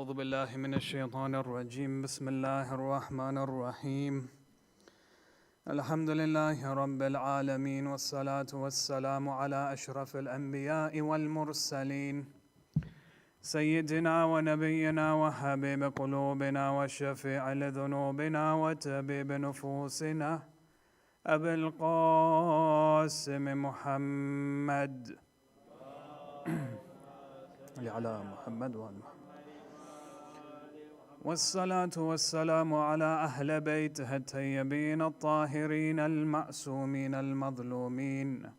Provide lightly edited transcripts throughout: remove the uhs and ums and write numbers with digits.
أعوذ بالله من الشيطان الرجيم بسم الله الرحمن الرحيم الحمد لله رب العالمين والصلاة والسلام على أشرف الأنبياء والمرسلين سيدنا ونبينا وحبيب قلوبنا وشفيع لذنوبنا وتبيب نفوسنا أبي القاسم محمد على محمد وآل محمد والصلاة والسلام على أهل بيته الطيبين الطاهرين المعصومين المظلومين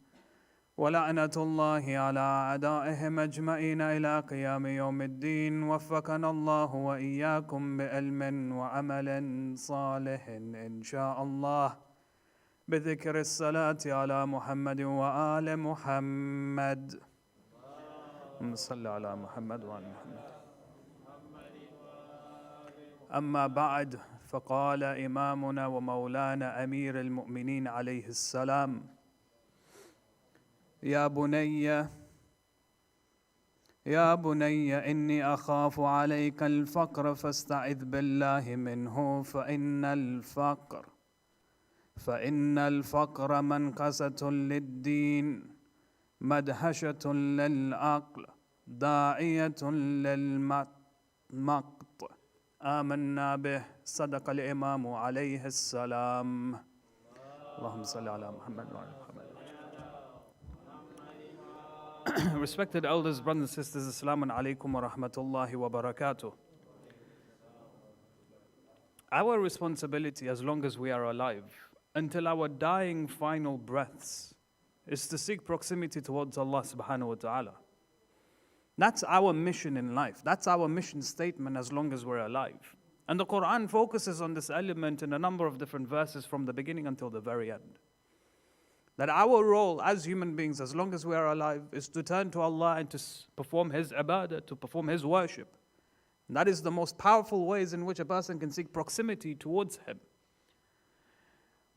ولعنة الله على أعدائهم أجمعين إلى قيام يوم الدين وفقنا الله وإياكم بعلم وعمل صالح إن شاء الله بذكر الصلاة على محمد وآل محمد صلى على محمد وآل محمد أما بعد فقال إمامنا ومولانا أمير المؤمنين عليه السلام يا بني إني أخاف عليك الفقر فاستعذ بالله منه فإن الفقر منقصة للدين مدهشة للعقل داعية للمقت آمنا به صدق الإمام عليه السلام اللهم صل على محمد وعلى محمد. Respected elders, brothers and sisters, Assalamu alaikum wa rahmatullahi wa barakatuh. Our responsibility as long as we are alive, until our dying final breaths, is to seek proximity towards Allah subhanahu wa ta'ala. That's our mission in life. That's our mission statement as long as we're alive. And the Quran focuses on this element in a number of different verses from the beginning until the very end. That our role as human beings, as long as we are alive, is to turn to Allah and to perform His ibadah, to perform His worship. And that is the most powerful ways in which a person can seek proximity towards Him.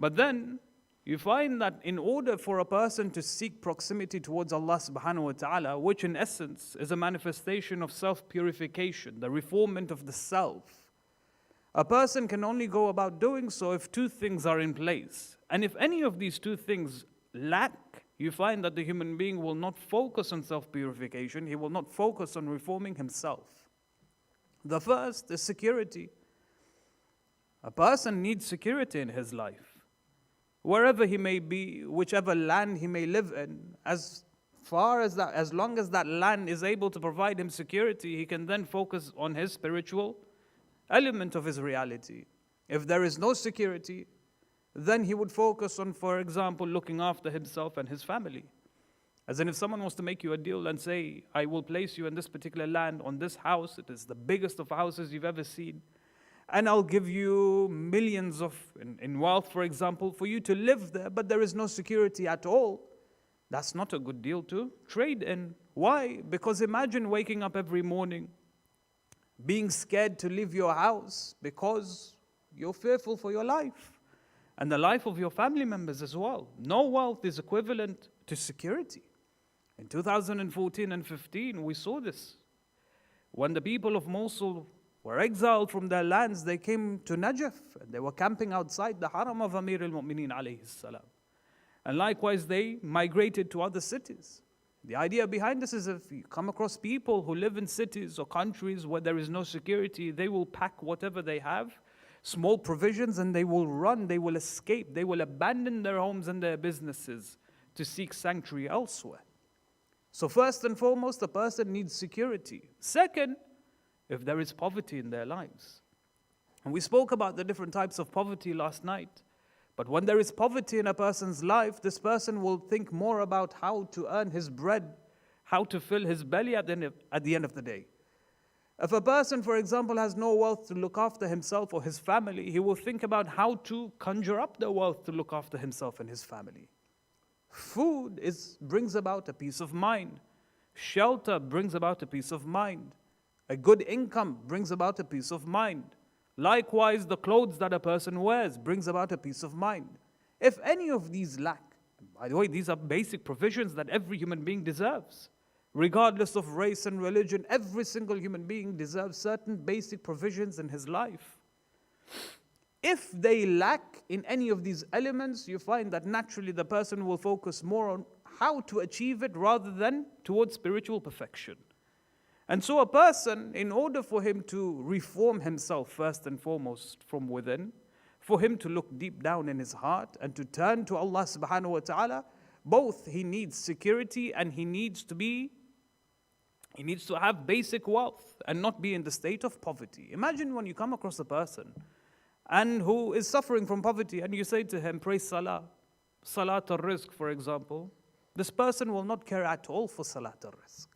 But then, you find that in order for a person to seek proximity towards Allah subhanahu wa ta'ala, which in essence is a manifestation of self-purification, the reformment of the self, a person can only go about doing so if two things are in place. And if any of these two things lack, you find that the human being will not focus on self-purification, he will not focus on reforming himself. The first is security. A person needs security in his life. Wherever he may be, whichever land he may live in, as long as that land is able to provide him security, he can then focus on his spiritual element of his reality. If there is no security, then he would focus on, for example, looking after himself and his family. As in, if someone wants to make you a deal and say, I will place you in this particular land, on this house, it is the biggest of houses you've ever seen, and I'll give you millions in wealth, for example, for you to live there, but there is no security at all. That's not a good deal to trade in. Why? Because imagine waking up every morning, being scared to leave your house because you're fearful for your life and the life of your family members as well. No wealth is equivalent to security. In 2014 and 15, we saw this. When the people of Mosul were exiled from their lands, they came to Najaf and they were camping outside the haram of Amir al-Mu'mineen alayhi salam. And likewise, they migrated to other cities. The idea behind this is if you come across people who live in cities or countries where there is no security, they will pack whatever they have, small provisions, and they will run, they will escape, they will abandon their homes and their businesses to seek sanctuary elsewhere. So first and foremost, a person needs security. Second, if there is poverty in their lives. And we spoke about the different types of poverty last night. But when there is poverty in a person's life, this person will think more about how to earn his bread, how to fill his belly at the end of the day. If a person, for example, has no wealth to look after himself or his family, he will think about how to conjure up the wealth to look after himself and his family. Food brings about a peace of mind. Shelter brings about a peace of mind. A good income brings about a peace of mind. Likewise, the clothes that a person wears brings about a peace of mind. If any of these lack, by the way, these are basic provisions that every human being deserves. regardless of race and religion. Every single human being deserves certain basic provisions in his life. If they lack in any of these elements, you find that naturally the person will focus more on how to achieve it rather than towards spiritual perfection. And so a person, in order for him to reform himself first and foremost from within, for him to look deep down in his heart and to turn to Allah subhanahu wa ta'ala, both he needs security and he needs to have basic wealth and not be in the state of poverty. Imagine when you come across a person and who is suffering from poverty and you say to him, pray salah, salat al-rizq for example, this person will not care at all for salat al-rizq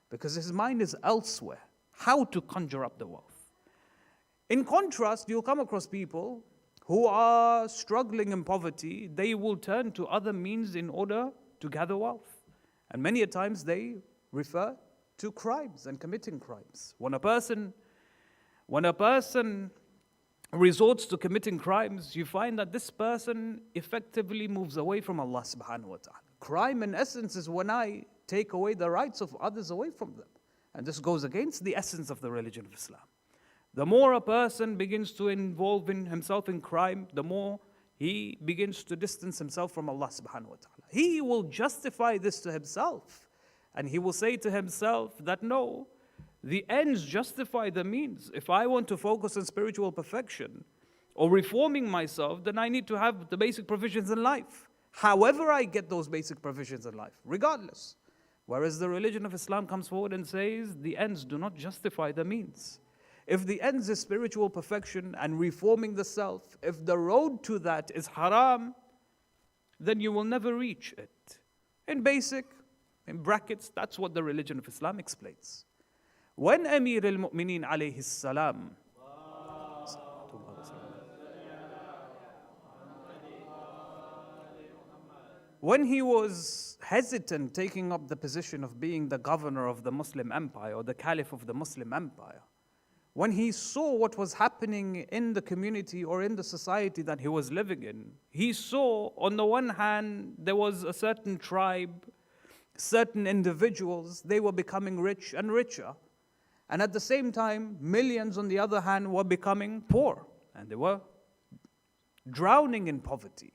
because his mind is elsewhere, how to conjure up the wealth. In contrast, you'll come across people who are struggling in poverty. They will turn to other means in order to gather wealth. And many a times they refer to crimes and committing crimes. When a person resorts to committing crimes, you find that this person effectively moves away from Allah subhanahu wa ta'ala. Crime in essence is when I take away the rights of others away from them. And this goes against the essence of the religion of Islam. The more a person begins to involve himself in crime, the more he begins to distance himself from Allah subhanahu wa ta'ala. He will justify this to himself. And he will say to himself that no, the ends justify the means. If I want to focus on spiritual perfection or reforming myself, then I need to have the basic provisions in life. However I get those basic provisions in life, regardless. Whereas the religion of Islam comes forward and says the ends do not justify the means. If the ends is spiritual perfection and reforming the self, if the road to that is haram, then you will never reach it. In brackets, that's what the religion of Islam explains. When Amir al-Mu'mineen alayhi salam when he was hesitant taking up the position of being the governor of the Muslim empire or the caliph of the Muslim empire, when he saw what was happening in the community or in the society that he was living in, he saw on the one hand there was a certain tribe, certain individuals, they were becoming rich and richer. And at the same time, millions on the other hand were becoming poor and they were drowning in poverty.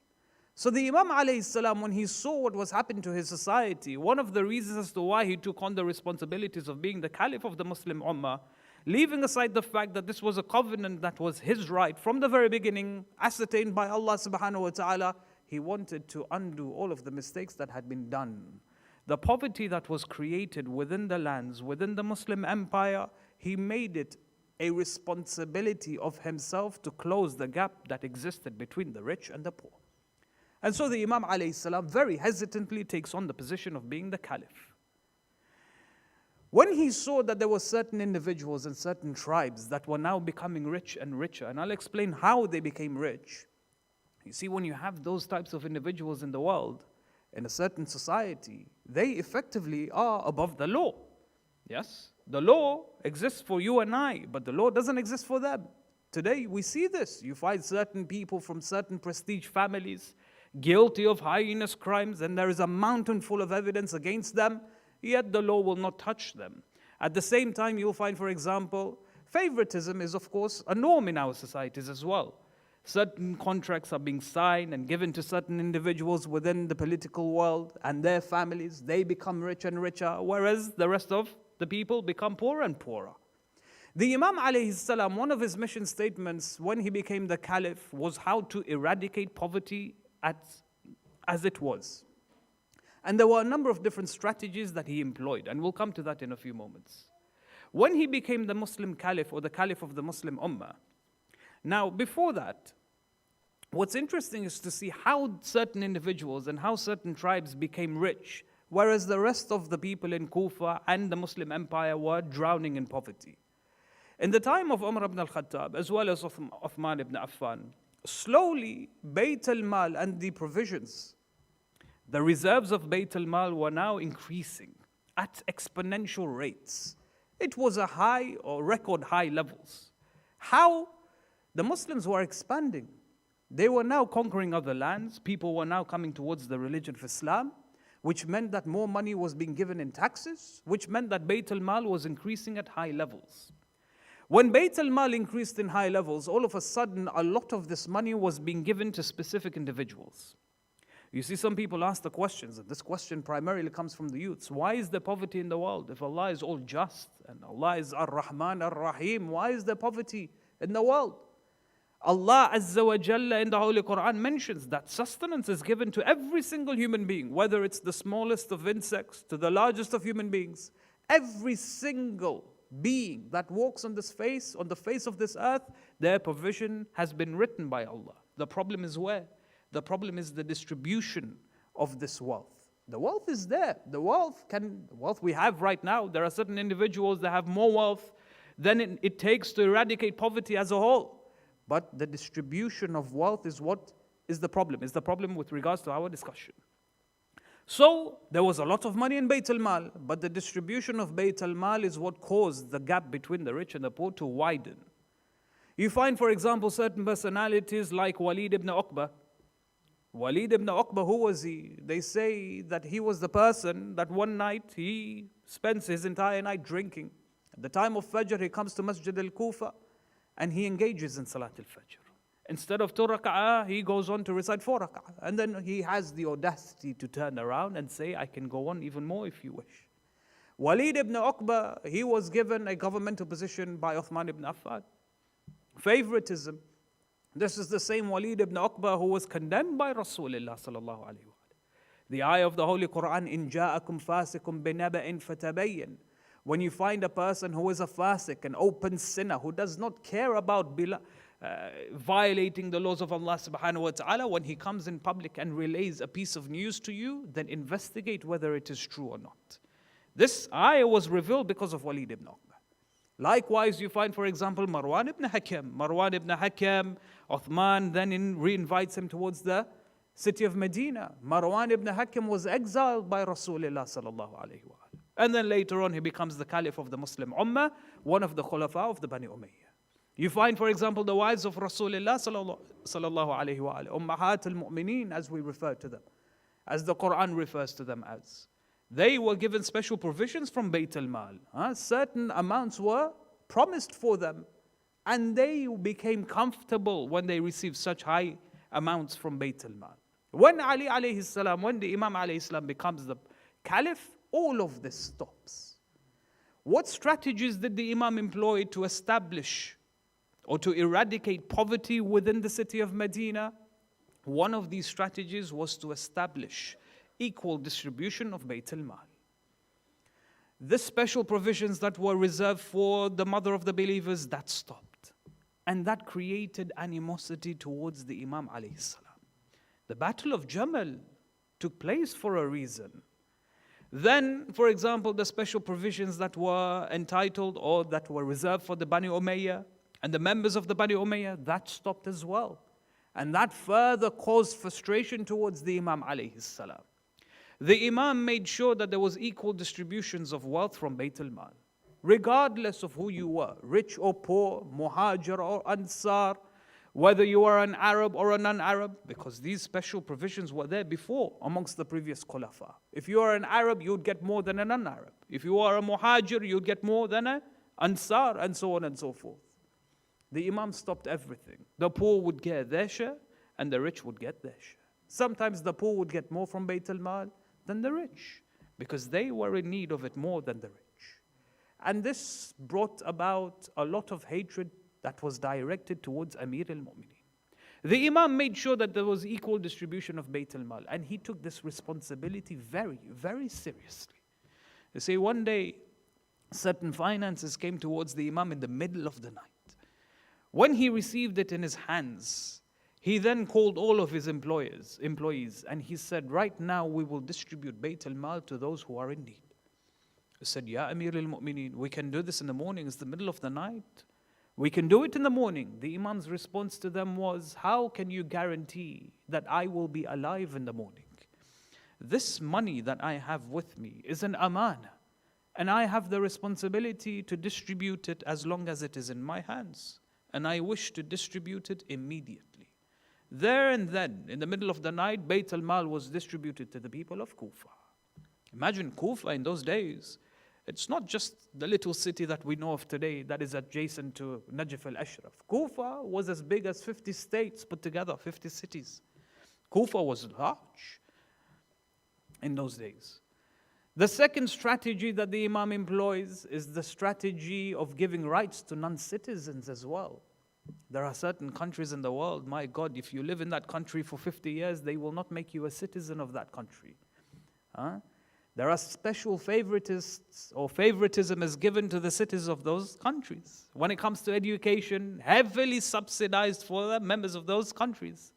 So the Imam alayhi salam, when he saw what was happening to his society, one of the reasons as to why he took on the responsibilities of being the caliph of the Muslim Ummah, leaving aside the fact that this was a covenant that was his right from the very beginning, ascertained by Allah subhanahu wa ta'ala, he wanted to undo all of the mistakes that had been done. The poverty that was created within the lands, within the Muslim empire, he made it a responsibility of himself to close the gap that existed between the rich and the poor. And so the Imam alayhi salam very hesitantly takes on the position of being the caliph. When he saw that there were certain individuals and certain tribes that were now becoming rich and richer, and I'll explain how they became rich. You see, when you have those types of individuals in the world, in a certain society, they effectively are above the law. Yes, the law exists for you and I, but the law doesn't exist for them. Today we see this. You find certain people from certain prestige families guilty of heinous crimes, and there is a mountain full of evidence against them, yet the law will not touch them. At the same time, you'll find, for example, favoritism is of course a norm in our societies as well. Certain contracts are being signed and given to certain individuals within the political world and their families. They become rich and richer, whereas the rest of the people become poorer and poorer. The Imam alayhi salam, one of his mission statements when he became the caliph was how to eradicate poverty as it was. And there were a number of different strategies that he employed, and we'll come to that in a few moments. When he became the Muslim caliph or the caliph of the Muslim Ummah, now before that, what's interesting is to see how certain individuals and how certain tribes became rich, whereas the rest of the people in Kufa and the Muslim Empire were drowning in poverty. In the time of Umar ibn al-Khattab, as well as Uthman ibn Affan, slowly Bayt al-Mal and the provisions, the reserves of Bayt al-Mal were now increasing at exponential rates. It was a high or record high levels. How the Muslims were expanding. They were now conquering other lands. People were now coming towards the religion of Islam. which meant that more money was being given in taxes, which meant that Bayt al-Mal was increasing at high levels. When Bayt al-Mal increased in high levels, all of a sudden, a lot of this money was being given to specific individuals. You see, some people ask the questions, and this question primarily comes from the youths. Why is there poverty in the world? If Allah is all just, and Allah is Ar-Rahman Ar-Rahim, why is there poverty in the world? Allah Azza wa Jalla in the Holy Quran mentions that sustenance is given to every single human being, whether it's the smallest of insects to the largest of human beings. Every single being that walks on the face of this earth, their provision has been written by Allah. The problem is where? The problem is the distribution of this wealth. The wealth is there. The wealth we have right now, there are certain individuals that have more wealth than it takes to eradicate poverty as a whole. But the distribution of wealth is what is the problem. Is the problem with regards to our discussion. So there was a lot of money in Bayt al-Mal, but the distribution of Bayt al-Mal is what caused the gap between the rich and the poor to widen. You find, for example, certain personalities like Walid ibn Uqba. Walid ibn Uqba, who was he? They say that he was the person that one night he spends his entire night drinking. At the time of Fajr, he comes to Masjid al-Kufa and he engages in Salat al-Fajr. Instead of 2 rak'ah, he goes on to recite 4 rak'ah. And then he has the audacity to turn around and say, I can go on even more if you wish. Walid ibn Uqba, he was given a governmental position by Uthman ibn Affan. Favoritism. This is the same Walid ibn Uqba who was condemned by Rasulullah sallallahu alayhi wa sallam. The ayah of the Holy Quran, إِن جَاءَكُمْ فَاسِقٌ بِنَبَإٍ فَتَبَيَّنْ. When you find a person who is a fasiq, an open sinner, who does not care about violating the laws of Allah subhanahu wa ta'ala, when he comes in public and relays a piece of news to you, then investigate whether it is true or not. This ayah was revealed because of Walid ibn Uqba. Likewise, you find, for example, Marwan ibn Hakam. Marwan ibn Hakam, Uthman then re-invites him towards the city of Medina. Marwan ibn Hakam was exiled by Rasulullah sallallahu alayhi wa sallam. And then later on, he becomes the caliph of the Muslim Ummah, one of the khulafa of the Bani Umayyah. You find, for example, the wives of Rasulullah sallallahu alayhi wa sallam, Ummahat al-Mu'mineen, as we refer to them, as the Quran refers to them as. They were given special provisions from Bayt al-Mal. Certain amounts were promised for them, and they became comfortable when they received such high amounts from Bayt al-Mal. When Ali alayhi salam, when the Imam alayhi salam becomes the caliph, all of this stops. What strategies did the Imam employ to establish or to eradicate poverty within the city of Medina? One of these strategies was to establish equal distribution of Bayt al-Mal. The special provisions that were reserved for the mother of the believers, that stopped. And that created animosity towards the Imam alayhi salam. The Battle of Jamal took place for a reason. Then, for example, the special provisions that were entitled or that were reserved for the Bani Umayyah and the members of the Bani Umayyah, that stopped as well. And that further caused frustration towards the Imam alayhi salam. The Imam made sure that there was equal distributions of wealth from Bayt al-Mal. Regardless of who you were, rich or poor, Muhajir or Ansar, whether you are an Arab or a non-Arab, because these special provisions were there before amongst the previous Khulafa. If you are an Arab, you would get more than a non-Arab. If you are a Muhajir, you would get more than an Ansar, and so on and so forth. The Imam stopped everything. The poor would get their share, and the rich would get their share. Sometimes the poor would get more from Bayt al-Mal than the rich, because they were in need of it more than the rich. And this brought about a lot of hatred that was directed towards Amir al-Mu'mineen. The Imam made sure that there was equal distribution of Bayt al-Mal, and he took this responsibility very, very seriously. You see, one day, certain finances came towards the Imam in the middle of the night. When he received it in his hands, he then called all of his employees, and he said, right now we will distribute Bayt al-Mal to those who are in need. He said, Ya Amir al-Mu'mineen, we can do this in the morning, it's the middle of the night. We can do it in the morning. The Imam's response to them was, how can you guarantee that I will be alive in the morning? This money that I have with me is an amana, and I have the responsibility to distribute it as long as it is in my hands. And I wish to distribute it immediately. There and then, in the middle of the night, Bayt al-Mal was distributed to the people of Kufa. Imagine Kufa in those days. It's not just the little city that we know of today that is adjacent to Najaf al-Ashraf. Kufa was as big as 50 states put together, 50 cities. Kufa was large in those days. The second strategy that the Imam employs is the strategy of giving rights to non-citizens as well. There are certain countries in the world, my God, if you live in that country for 50 years, they will not make you a citizen of that country. There are special favoritism is given to the citizens of those countries. When it comes to education, heavily subsidized for the members of those countries,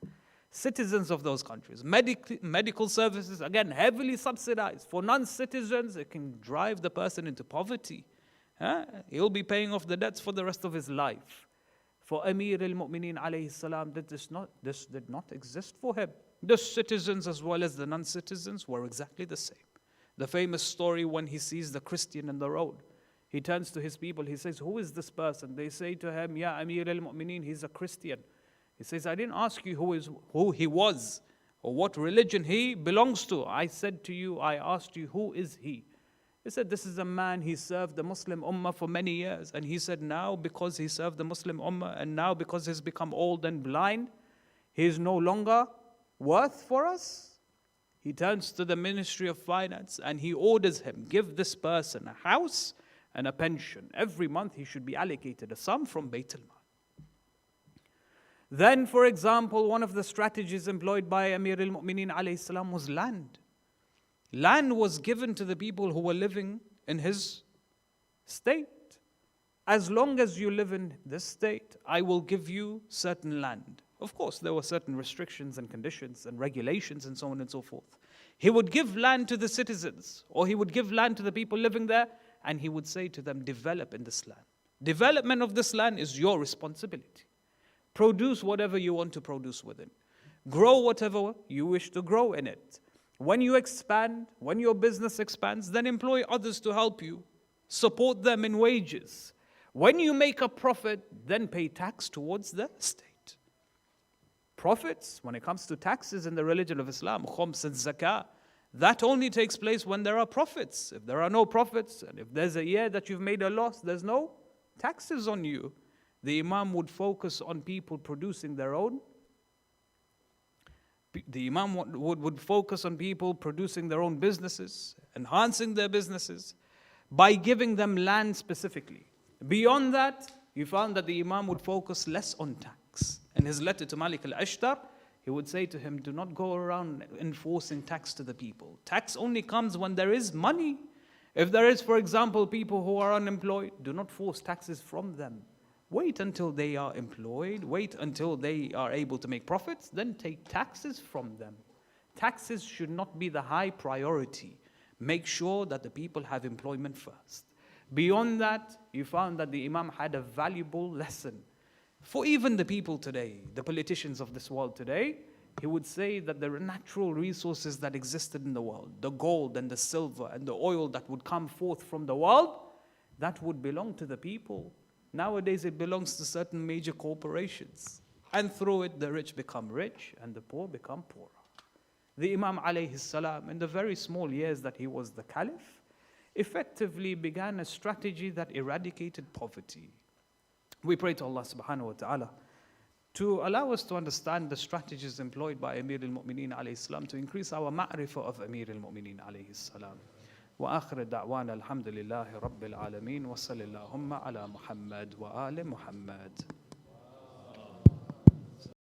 citizens of those countries. Medical services, again, heavily subsidized. For non-citizens, it can drive the person into poverty. He'll be paying off the debts for the rest of his life. For Amir al-Mu'mineen alayhi salam, this did not exist for him. The citizens as well as the non-citizens were exactly the same. The famous story when he sees the Christian in the road. He turns to his people, he says, who is this person? They say to him, Ya Amir al-Mu'mineen, he's a Christian. He says, I didn't ask you who he was or what religion he belongs to. I said to you, I asked you, who is he? He said, this is a man, he served the Muslim Ummah for many years. And he said, now because he served the Muslim Ummah and now because he's become old and blind, he is no longer worth for us. He turns to the Ministry of Finance and he orders him, give this person a house and a pension. Every month he should be allocated a sum from Bayt al-Mal. Then, for example, one of the strategies employed by Amir al-Mu'mineen alayhi salam was land. Land was given to the people who were living in his state. As long as you live in this state, I will give you certain land. Of course, there were certain restrictions and conditions and regulations and so on and so forth. He would give land to the citizens, or he would give land to the people living there, and he would say to them, develop in this land. Development of this land is your responsibility. Produce whatever you want to produce within. Grow whatever you wish to grow in it. When you expand, when your business expands, then employ others to help you. Support them in wages. When you make a profit, then pay tax towards the state. Profits, when it comes to taxes in the religion of Islam, khums and zakah, that only takes place when there are profits. If there are no profits, and if there's a year that you've made a loss, there's no taxes on you. The Imam would focus on people producing their own. The Imam would focus on people producing their own businesses, enhancing their businesses, by giving them land specifically. Beyond that, you found that the Imam would focus less on tax. In his letter to Malik al-Ashtar, he would say to him, do not go around enforcing tax to the people. Tax only comes when there is money. If there is, for example, people who are unemployed, do not force taxes from them. Wait until they are employed, wait until they are able to make profits, then take taxes from them. Taxes should not be the high priority. Make sure that the people have employment first. Beyond that, you found that the Imam had a valuable lesson. For even the people today, the politicians of this world today, he would say that the natural resources that existed in the world, the gold and the silver and the oil that would come forth from the world, that would belong to the people. Nowadays it belongs to certain major corporations. And through it the rich become rich and the poor become poorer. The Imam alayhi salam, in the very small years that he was the caliph, effectively began a strategy that eradicated poverty. We pray to Allah subhanahu wa ta'ala to allow us to understand the strategies employed by Amir al-Mu'mineen alayhi salam to increase our ma'rifah of Amir al-Mu'mineen alayhi salam. وآخر دعوانا الحمد لله رب العالمين وصلى اللهم على محمد وآل محمد.